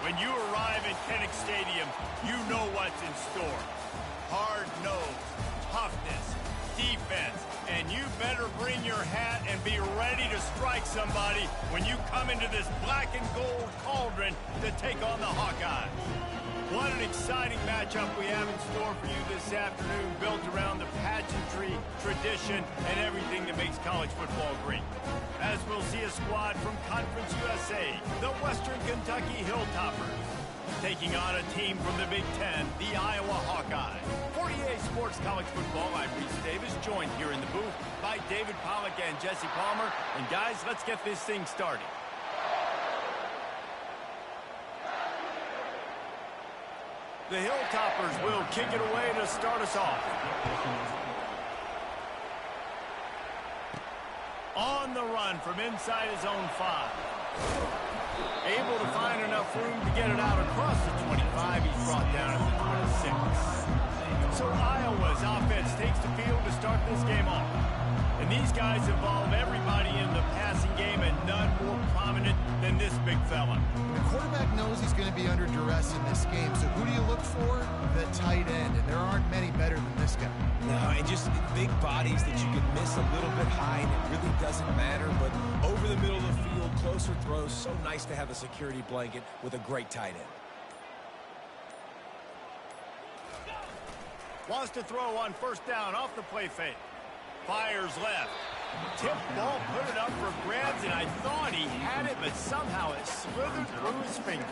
When you arrive at Kinnick Stadium, you know what's in store. Hard nose, toughness, defense, and you better bring your hat and be ready to strike somebody when you come into this black and gold cauldron to take on the Hawkeyes. What an exciting matchup we have in store for you this afternoon, built around the pageantry, tradition, and everything that makes college football great. As we'll see a squad from Conference USA, the Western Kentucky Hilltoppers, taking on a team from the Big Ten, the Iowa Hawkeyes. 48 Sports College Football, I'm Reese Davis, joined here in the booth by David Pollack and Jesse Palmer. And guys, let's get this thing started. The Hilltoppers will kick it away to start us off. On the run from inside his own 5. Able to find enough room to get it out across the 25. He's brought down at the 26. So Iowa's offense takes the field to start this game off. And these guys involve everybody in the passing game, and none more prominent than this big fella. The quarterback knows he's going to be under duress in this game, so who do you look for? The tight end, and there aren't many better than this guy. No, and just big bodies that you can miss a little bit high, and it really doesn't matter, but over the middle of the field, closer throws, so nice to have a security blanket with a great tight end. Wants to throw on first down off the play fake. Fires left. Tip ball, put it up for grabs, and I thought he had it, but somehow it slithered through his fingers.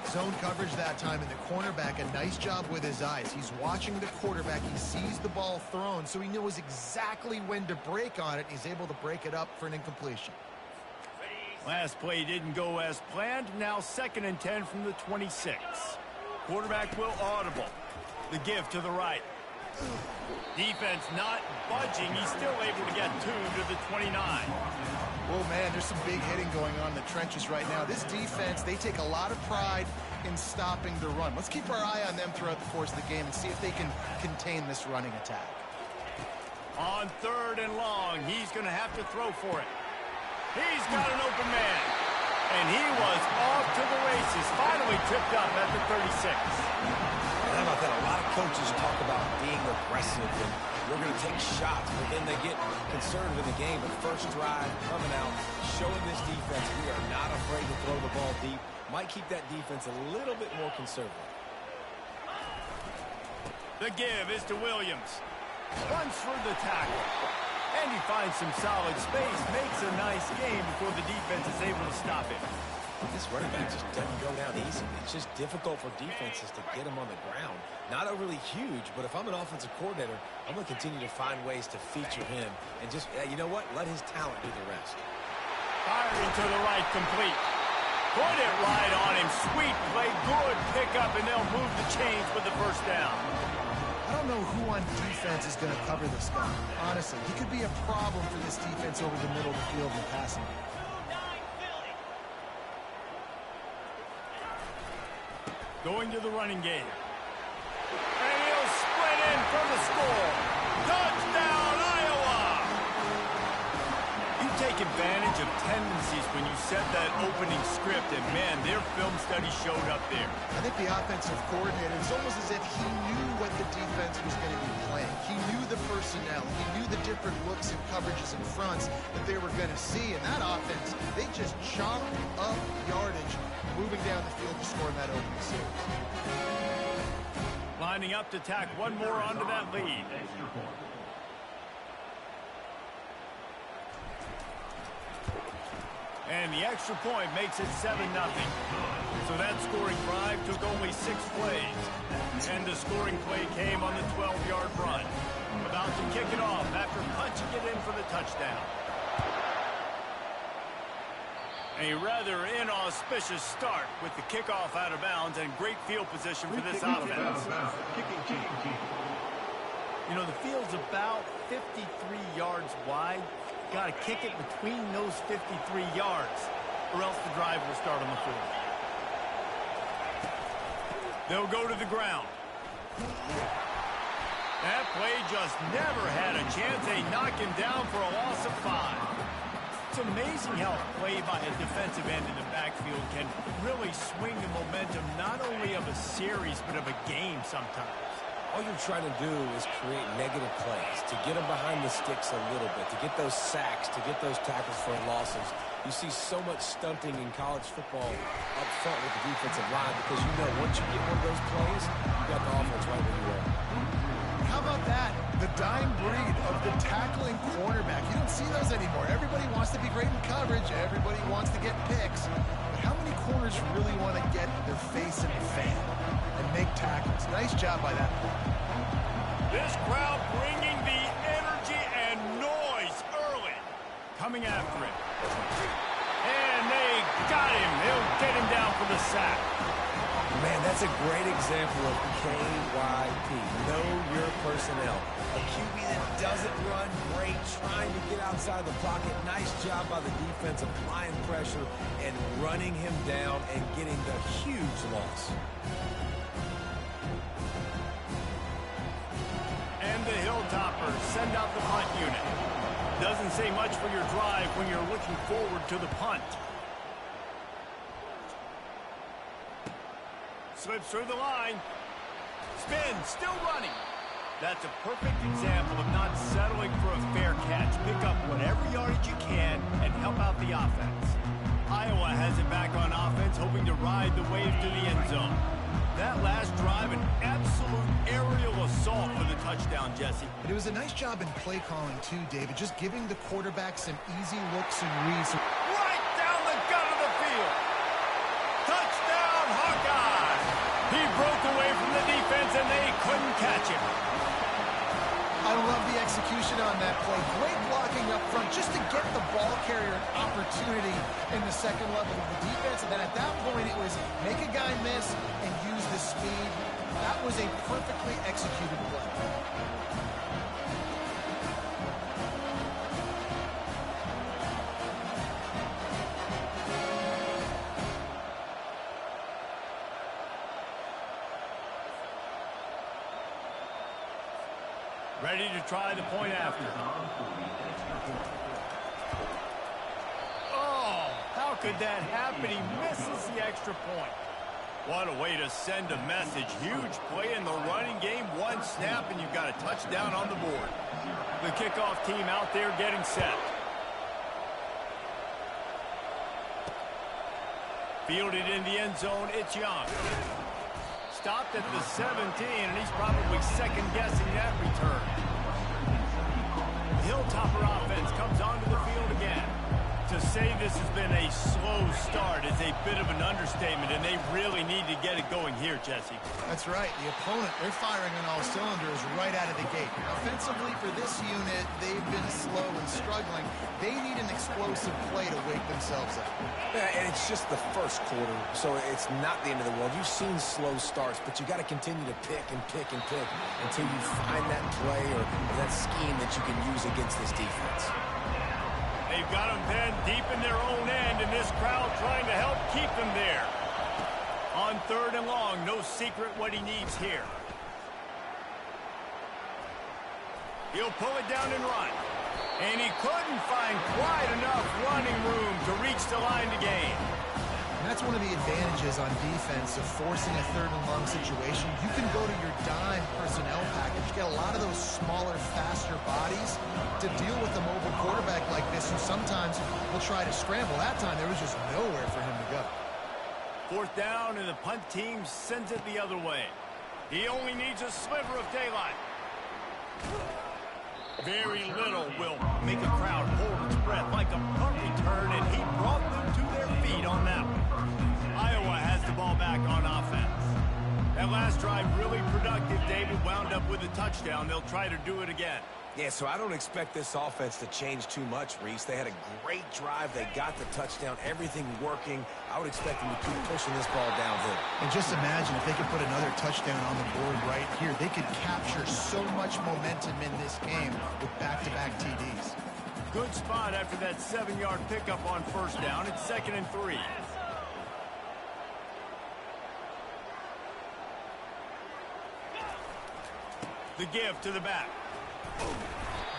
Zone coverage that time, and the cornerback, a nice job with his eyes. He's watching the quarterback. He sees the ball thrown, so he knows exactly when to break on it. He's able to break it up for an incompletion. Last play didn't go as planned. Now 2nd and 10 from the 26. Quarterback will audible. The give to the right. Defense not budging. He's still able to get 2 to the 29. Oh, man, there's some big hitting going on in the trenches right now. This defense, they take a lot of pride in stopping the run. Let's keep our eye on them throughout the course of the game and see if they can contain this running attack. On 3rd and long, he's going to have to throw for it. He's got an open man. And he was off to the races. Finally tripped up at the 36. How about that? A lot of coaches talk about being aggressive and we're going to take shots, but then they get conservative in the game. But first drive, coming out, showing this defense we are not afraid to throw the ball deep. Might keep that defense a little bit more conservative. The give is to Williams. Runs through the tackle. And he finds some solid space. Makes a nice game before the defense is able to stop him. This running back just doesn't go down easy. It's just difficult for defenses to get him on the ground. Not overly huge, but if I'm an offensive coordinator, I'm going to continue to find ways to feature him. And just, you know what? Let his talent do the rest. Firing to the right, complete. Put it right on him. Sweet play, good pickup, and they'll move the chains with the first down. I don't know who on defense is going to cover this guy. Honestly, he could be a problem for this defense over the middle of the field in the passing game. Going to the running game. And he'll sprint in for the score. Touchdown, Iowa! You take advantage of tendencies when you set that opening script, and man, their film study showed up there. I think the offensive coordinator, it's almost as if he knew what the defense was going to be playing. He knew the personnel. He knew the different looks and coverages and fronts that they were going to see. And that offense, they just chopped up yardage, moving down the field to score in that opening series. Lining up to tack one more onto that lead. And the extra point makes it 7-0. So that scoring drive took only 6 plays. And the scoring play came on the 12-yard run. About to kick it off after punching it in for the touchdown. A rather inauspicious start with the kickoff out of bounds and great field position for this offense. You know, the field's about 53 yards wide. Got to kick it between those 53 yards, or else the drive will start on the field. They'll go to the ground. That play just never had a chance. They knock him down for a loss of 5. It's amazing how play by a defensive end in the backfield can really swing the momentum not only of a series but of a game sometimes. All you're trying to do is create negative plays, to get them behind the sticks a little bit, to get those sacks, to get those tackles for losses. You see so much stunting in college football up front with the defensive line because you know once you get one of those plays, you got the offense right where you are. How about that? The dying breed of the tackling cornerback. You don't see those anymore. Everybody wants to be great in coverage. Everybody wants to get picks. But how many corners really want to get their face in the fan and make tackles? Nice job by that play. This crowd bringing the energy and noise early. Coming after him. And they got him. They'll get him down for the sack. Man, that's a great example of KYP. Know your personnel. A QB that doesn't run great, trying to get outside the pocket. Nice job by the defense applying pressure and running him down and getting the huge loss. And the Hilltoppers send out the punt unit. Doesn't say much for your drive when you're looking forward to the punt. Slips through the line. Spin, still running. That's a perfect example of not settling for a fair catch. Pick up whatever yardage you can and help out the offense. Iowa has it back on offense, hoping to ride the wave to the end zone. That last drive, an absolute aerial assault for the touchdown, Jesse. But it was a nice job in play calling, too, David. Just giving the quarterback some easy looks and reads. Right down the gut of the field. Touchdown, Hawkeye. He broke away from the defense, and they couldn't catch him. I love the execution on that play. Great blocking up front just to get the ball carrier an opportunity in the second level of the defense. And then at that point, it was make a guy miss and use the speed. That was a perfectly executed play. Ready to try the point after. Oh, how could that happen? He misses the extra point. What a way to send a message. Huge play in the running game. One snap, and you've got a touchdown on the board. The kickoff team out there getting set. Fielded in the end zone, it's Young. Stopped at the 17, and he's probably second-guessing that return. The Hilltopper offense comes onto the field again. To say this has been a slow start is a bit of an understatement, and they really need to get it going here, Jesse. That's right. The opponent, they're firing on all cylinders right out of the gate. Offensively, for this unit, they've been slow and struggling. They need an explosive play to wake themselves up. Yeah, and it's just the first quarter, so it's not the end of the world. You've seen slow starts, but you got to continue to pick and pick and pick until you find that play or that scheme that you can use against this defense. They've got them pinned deep in their own end, and this crowd trying to help keep them there. On 3rd and long, no secret what he needs here. He'll pull it down and run. And he couldn't find quite enough running room to reach the line to gain. And that's one of the advantages on defense of forcing a 3rd and long situation. You can go to your dime personnel package, get a lot of those smaller, faster bodies to deal with a mobile quarterback like this who sometimes will try to scramble. That time, there was just nowhere for him to go. 4th down, and the punt team sends it the other way. He only needs a sliver of daylight. Very little will make a crowd hold its breath like a punt return, and he brought them to their feet on that one. Iowa has the ball back on offense. That last drive really productive. David wound up with a touchdown. They'll try to do it again. Yeah, so I don't expect this offense to change too much, Reese. They had a great drive. They got the touchdown, everything working. I would expect them to keep pushing this ball downhill. And just imagine if they could put another touchdown on the board right here. They could capture so much momentum in this game with back-to-back TDs. Good spot after that 7-yard pickup on 1st down. It's 2nd and 3. The give to the back.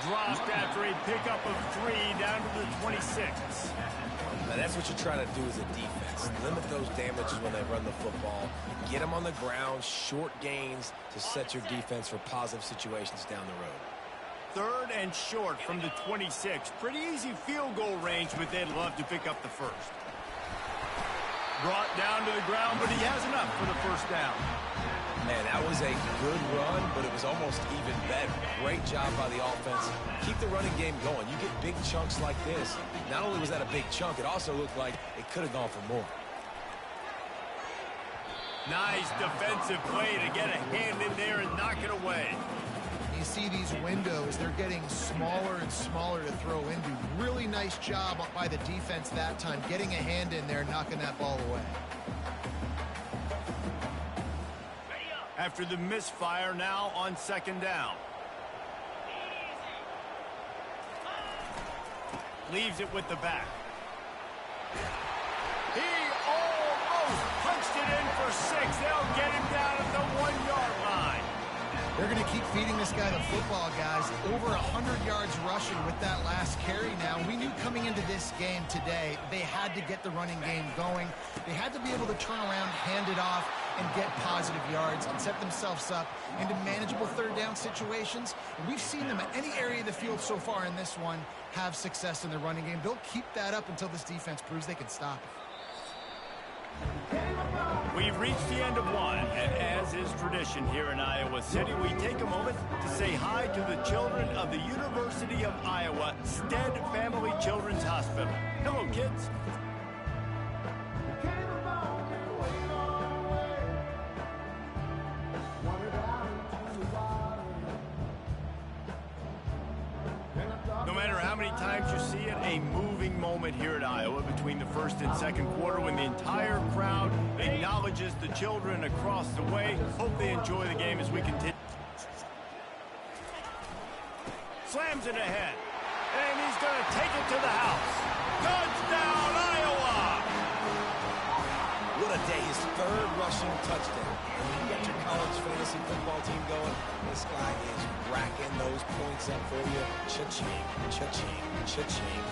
dropped after a pickup of 3 down to the 26. Now that's what you're trying to do as a defense. Limit those damages when they run the football. Get them on the ground, short gains to set your defense for positive situations down the road. 3rd and short from the 26. Pretty easy field goal range, but they'd love to pick up the first. Brought down to the ground, but he has enough for the first down. Man, that was a good run, but it was almost even better. Great job by the offense. Keep the running game going. You get big chunks like this. Not only was that a big chunk, it also looked like it could have gone for more. Nice defensive play to get a hand in there and knock it away. You see these windows, they're getting smaller and smaller to throw into. Really nice job by the defense that time, getting a hand in there, knocking that ball away. After the misfire, now on 2nd down. Leaves it with the back. He almost punched it in for 6. They'll get him down at the 1-yard line. They're going to keep feeding this guy the football, guys. Over 100 yards rushing with that last carry now. We knew coming into this game today, they had to get the running game going. They had to be able to turn around, hand it off, and get positive yards and set themselves up into manageable 3rd down situations. And we've seen them at any area of the field so far in this one have success in the running game. They'll keep that up until this defense proves they can stop it. We've reached the end of one, and as is tradition here in Iowa City, we take a moment to say hi to the children of the University of Iowa Stead Family Children's Hospital. Hello, kids. No matter how many times you see it, a moving moment here at Iowa between the 1st and 2nd quarter when the entire crowd acknowledges the children across the way. Hope they enjoy the game as we continue. Slams it ahead, and he's going to take it to the house. Touchdown, Iowa! What a day. His 3rd rushing touchdown. You got your college fantasy football team going. This guy is racking those points up for you. Cha-ching, cha-ching, cha-ching.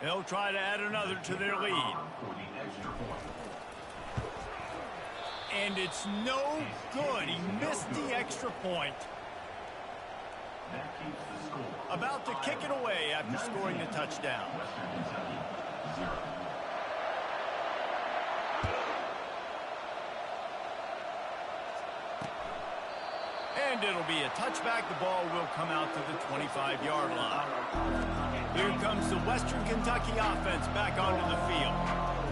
They'll try to add another to their lead. And it's no good. He missed the extra point. About to kick it away after scoring the touchdown. And it'll be a touchback. The ball will come out to the 25-yard line. Here comes the Western Kentucky offense back onto the field.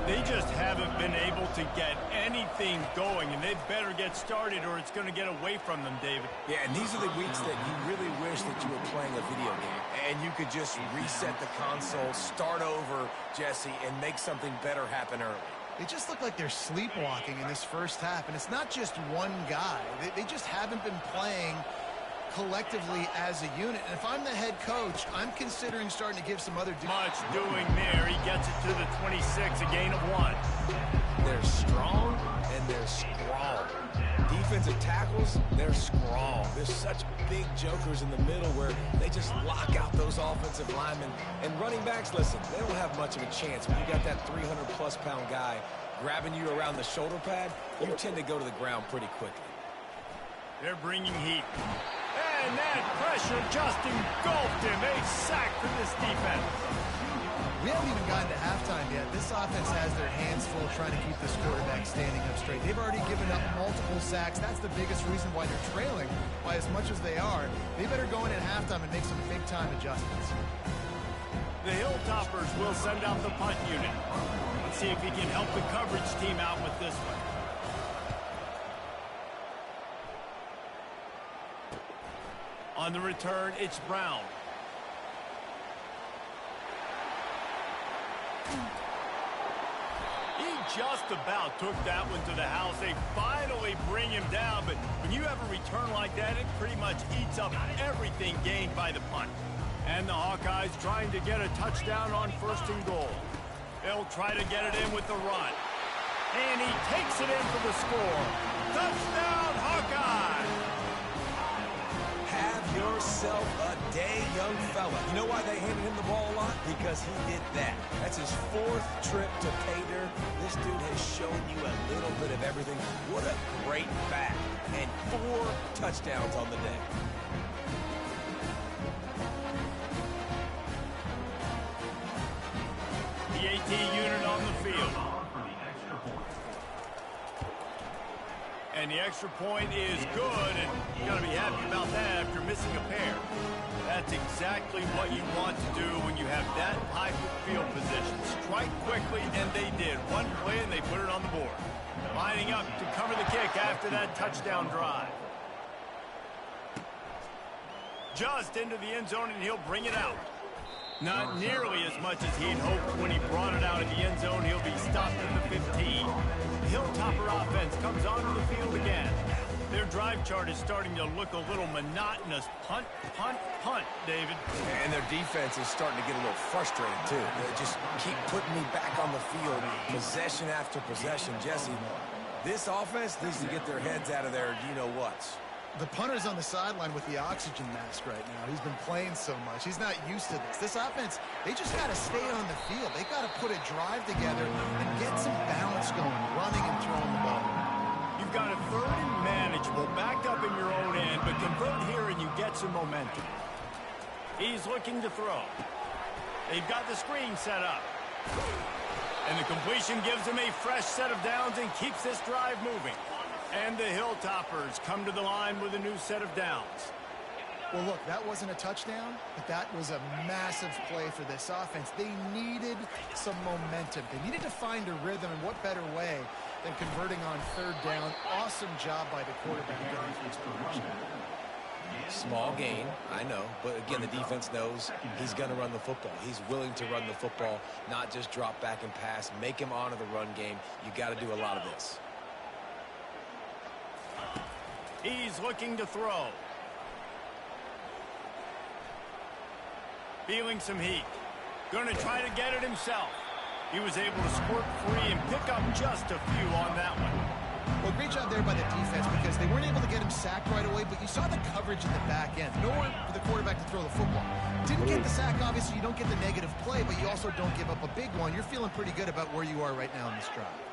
They just haven't been able to get anything going, and they better get started or it's going to get away from them, David. Yeah, and these are the weeks that you really wish that you were playing a video game, and you could just reset the console, start over, Jesse, and make something better happen early. They just look like they're sleepwalking in this first half, and it's not just one guy. They just haven't been playing collectively as a unit. And if I'm the head coach, I'm considering starting to give some other... Much doing there. He gets it to the 26, a gain of 1. They're strong, and they're scrawl. Defensive tackles, they're scrawl. There's such big jokers in the middle where they just lock out those offensive linemen. And running backs, listen, they don't have much of a chance. When you got that 300-plus pound guy grabbing you around the shoulder pad, you tend to go to the ground pretty quickly. They're bringing heat. And that pressure just engulfed him. A sack for this defense. We haven't even gotten to halftime yet. This offense has their hands full trying to keep this quarterback standing up straight. They've already given up multiple sacks. That's the biggest reason why they're trailing by as much as they are. They better go in at halftime and make some big-time adjustments. The Hilltoppers will send out the punt unit. Let's see if he can help the coverage team out with this one. On the return, it's Brown. He just about took that one to the house. They finally bring him down, but when you have a return like that, it pretty much eats up everything gained by the punt. And the Hawkeyes trying to get a touchdown on 1st and goal. They'll try to get it in with the run. And he takes it in for the score. Touchdown, Hawkeye! Have yourself a day, young fella. You know why they handed him the ball a lot? Because he did that. That's his 4th trip to pay dirt. This dude has shown you a little bit of everything. What a great back. And 4 touchdowns on the day. The AT unit on the field. And the extra point is good, and you got to be happy about that after missing a pair. That's exactly what you want to do when you have that type of field position. Strike quickly, and they did. One play, and they put it on the board. Lining up to cover the kick after that touchdown drive. Just into the end zone, and he'll bring it out. Not nearly as much as he'd hoped when he brought it out of the end zone. He'll be stopped at the 15. The Hilltopper offense comes onto the field again. Their drive chart is starting to look a little monotonous. Punt, punt, punt, David. And their defense is starting to get a little frustrated, too. They just keep putting me back on the field, possession after possession. Jesse, this offense needs to get their heads out of their you-know-whats. The punter's on the sideline with the oxygen mask right now. He's been playing so much. He's not used to this. This offense, they just got to stay on the field. They got to put a drive together and get some balance going, running and throwing the ball. You've got a 3rd and manageable, backed up in your own end, but convert here and you get some momentum. He's looking to throw. They've got the screen set up. And the completion gives him a fresh set of downs and keeps this drive moving. And the Hilltoppers come to the line with a new set of downs. Well, look, that wasn't a touchdown, but that was a massive play for this offense. They needed some momentum. They needed to find a rhythm, and what better way than converting on 3rd down. Awesome job by the quarterback getting through his progression. Small gain, I know, but again, the defense knows he's going to run the football. He's willing to run the football, not just drop back and pass, make him honor the run game. You got to do a lot of this. He's looking to throw. Feeling some heat. Going to try to get it himself. He was able to squirt free and pick up just a few on that one. Well, great job there by the defense because they weren't able to get him sacked right away, but you saw the coverage in the back end. Nowhere for the quarterback to throw the football. Didn't get the sack, obviously. You don't get the negative play, but you also don't give up a big one. You're feeling pretty good about where you are right now in this drive.